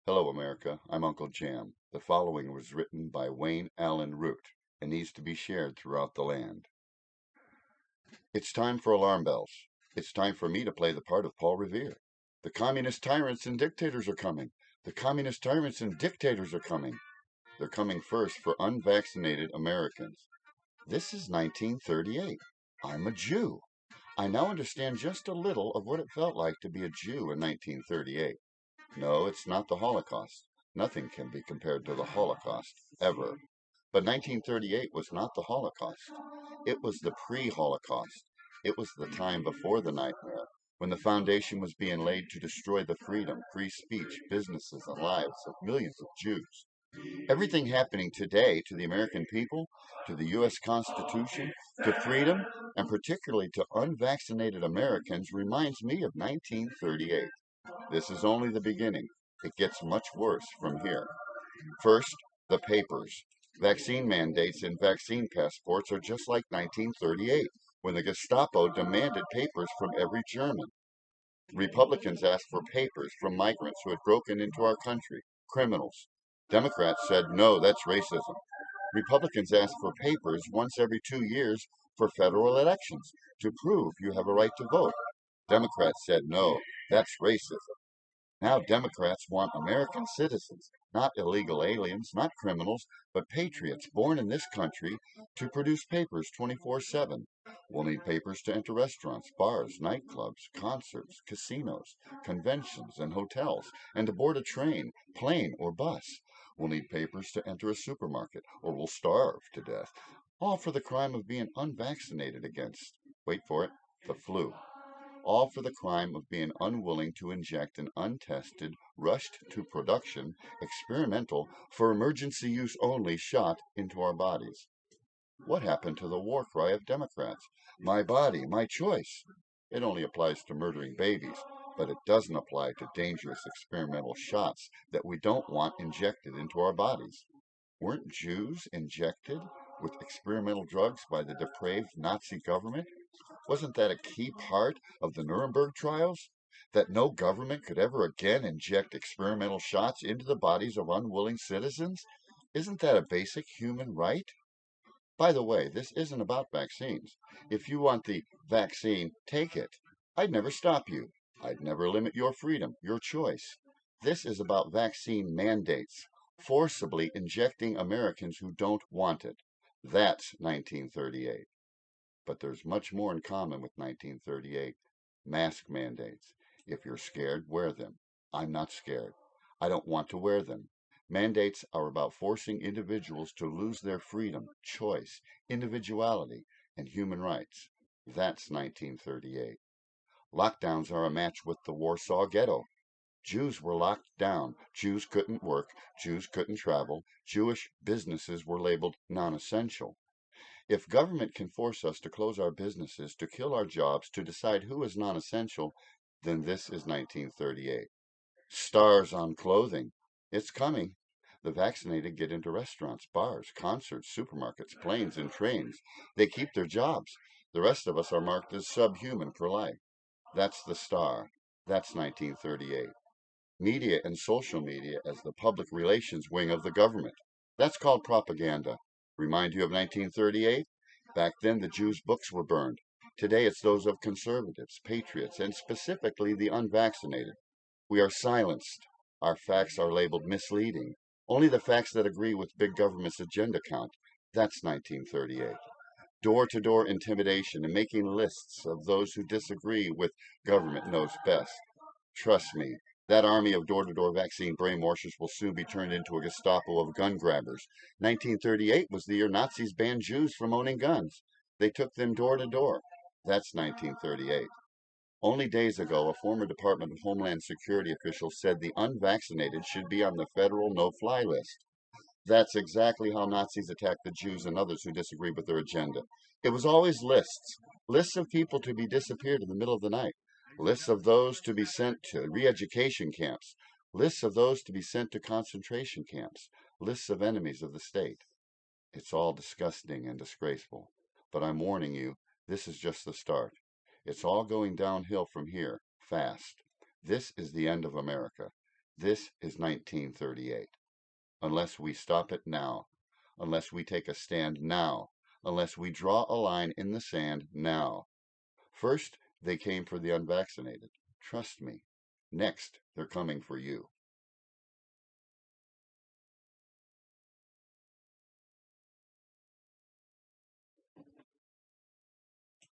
Hello, America. I'm Uncle Jam. The following was written by Wayne Allen Root and needs to be shared throughout the land. It's time for alarm bells. It's time for me to play the part of Paul Revere. The communist tyrants and dictators are coming. The communist tyrants and dictators are coming. They're coming first for unvaccinated Americans. This is 1938. I'm a Jew. I now understand just a little of what it felt like to be a Jew in 1938. No, it's not the Holocaust. Nothing can be compared to the Holocaust, ever. But 1938 was not the Holocaust. It was the pre-Holocaust. It was the time before the nightmare, when the foundation was being laid to destroy the freedom, free speech, businesses, and lives of millions of Jews. Everything happening today to the American people, to the U.S. Constitution, to freedom, and particularly to unvaccinated Americans reminds me of 1938. This is only the beginning. It gets much worse from here. First, the papers. Vaccine mandates and vaccine passports are just like 1938, when the Gestapo demanded papers from every German. Republicans asked for papers from migrants who had broken into our country, criminals. Democrats said, no, that's racism. Republicans asked for papers once every 2 years for federal elections to prove you have a right to vote. Democrats said, no, that's racism. Now Democrats want American citizens, not illegal aliens, not criminals, but patriots born in this country to produce papers 24/7. We'll need papers to enter restaurants, bars, nightclubs, concerts, casinos, conventions, and hotels, and to board a train, plane, or bus. We'll need papers to enter a supermarket, or we'll starve to death, all for the crime of being unvaccinated against, wait for it, the flu, all for the crime of being unwilling to inject an untested, rushed to production, experimental, for emergency use only shot into our bodies. What happened to the war cry of Democrats? My body, my choice. It only applies to murdering babies, but it doesn't apply to dangerous experimental shots that we don't want injected into our bodies. Weren't Jews injected with experimental drugs by the depraved Nazi government? Wasn't that a key part of the Nuremberg trials? That no government could ever again inject experimental shots into the bodies of unwilling citizens? Isn't that a basic human right? By the way, this isn't about vaccines. If you want the vaccine, take it. I'd never stop you. I'd never limit your freedom, your choice. This is about vaccine mandates, forcibly injecting Americans who don't want it. That's 1938. But there's much more in common with 1938. Mask mandates. If you're scared, wear them. I'm not scared. I don't want to wear them. Mandates are about forcing individuals to lose their freedom, choice, individuality, and human rights. That's 1938. Lockdowns are a match with the Warsaw Ghetto. Jews were locked down. Jews couldn't work. Jews couldn't travel. Jewish businesses were labeled non-essential. If government can force us to close our businesses, to kill our jobs, to decide who is non-essential, then this is 1938. Stars on clothing. It's coming. The vaccinated get into restaurants, bars, concerts, supermarkets, planes, and trains. They keep their jobs. The rest of us are marked as subhuman for life. That's the star. That's 1938. Media and social media as the public relations wing of the government. That's called propaganda. Remind you of 1938? Back then, the Jews' books were burned. Today, it's those of conservatives, patriots, and specifically the unvaccinated. We are silenced. Our facts are labeled misleading. Only the facts that agree with big government's agenda count. That's 1938. Door to door intimidation and making lists of those who disagree with government knows best. Trust me, that army of door to door vaccine brainwashers will soon be turned into a Gestapo of gun grabbers. 1938 was the year Nazis banned Jews from owning guns. They took them door to door. That's 1938. Only days ago, a former Department of Homeland Security official said the unvaccinated should be on the federal no fly list. That's exactly how Nazis attacked the Jews and others who disagree with their agenda. It was always lists. Lists of people to be disappeared in the middle of the night. Lists of those to be sent to re-education camps. Lists of those to be sent to concentration camps. Lists of enemies of the state. It's all disgusting and disgraceful. But I'm warning you, this is just the start. It's all going downhill from here, fast. This is the end of America. This is 1938. Unless we stop it now, unless we take a stand now, unless we draw a line in the sand now. First, they came for the unvaccinated. Trust me. Next, they're coming for you.